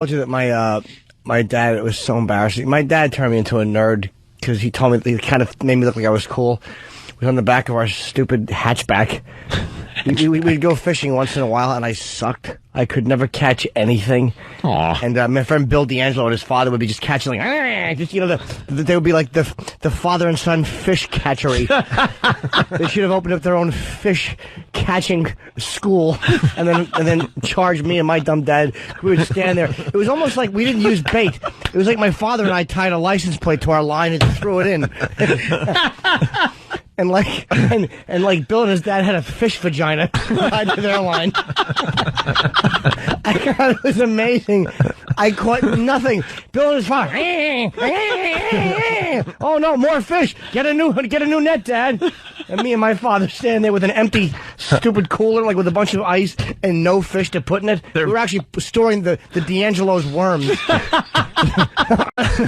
told you that my dad, it was so embarrassing. My dad turned me into a nerd because he told me, he kind of made me look like I was cool. It was on the back of our stupid hatchback. We'd go fishing once in a while, and I sucked. I could never catch anything. Aww. And my friend Bill D'Angelo and his father would be just catching, like, just, they would be like the father and son fish catchery. They should have opened up their own fish catching school, and then charged me and my dumb dad. We would stand there. It was almost like we didn't use bait. It was like my father and I tied a license plate to our line and threw it in. And like Bill and his dad had a fish vagina tied to their line. I thought it was amazing. I caught nothing. Bill and his father. Oh no, more fish! Get a new net, Dad. And me and my father standing there with an empty, stupid cooler, like with a bunch of ice and no fish to put in it. We were actually storing the D'Angelo's worms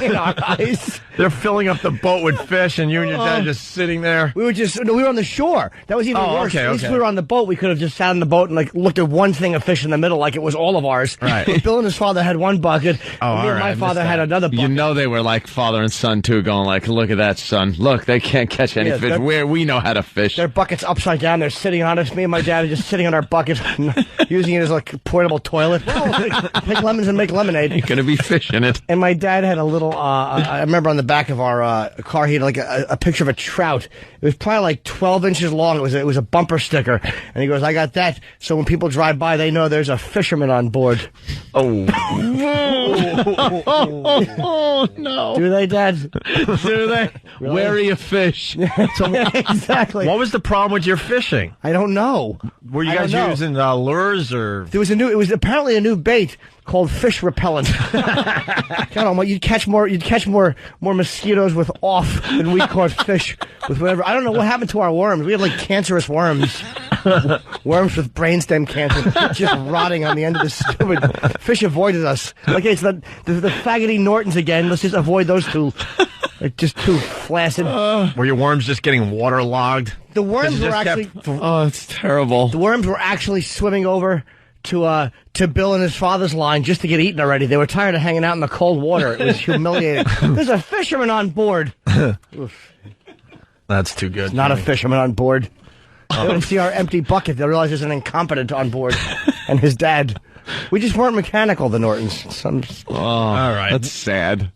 in our ice. They're filling up the boat with fish, and you and your dad just sitting there. We were on the shore. That was even worse. Okay, At least we were on the boat. We could have just sat on the boat and like looked at one thing of fish in the middle, like it was all of ours. Right. But Bill and his father had one bucket. And me and my father had another bucket. You know they were like father and son too, going like, "Look at that, son. Look, they can't catch any fish. We know how to fish." Their buckets upside down. They're sitting on us. Me and my dad are just sitting on our bucket, using it as like a portable toilet. Pick lemons and make lemonade. You're gonna be fish in it. And my dad had a little. I remember on the back of our car, he had like a picture of a trout. It was probably like 12 inches long. It was a bumper sticker, and he goes, "I got that, so when people drive by, they know there's a fisherman on board." Oh. Oh no! Do they, Dad? Do they? Really? Wary of fish. Exactly. What was the problem with your fishing? I don't know. Were you guys using lures or? It was apparently a new bait called FISH REPELLENT. I don't know, you'd catch more mosquitoes with off than we caught fish with whatever. I don't know what happened to our worms. We had like cancerous worms. Worms with brainstem cancer just rotting on the end of the stupid. Fish avoided us. Okay, it's the faggoty Nortons again. Let's just avoid those two. They're just too flaccid. Were your worms just getting waterlogged? The worms were actually. Oh, it's terrible. The worms were actually swimming over to Bill and his father's line just to get eaten already. They were tired of hanging out in the cold water. It was humiliating. There's a fisherman on board. That's too good. Not a fisherman on board. They don't see our empty bucket. They realize there's an incompetent on board. And his dad. We just weren't mechanical, the Nortons. All right. That's sad.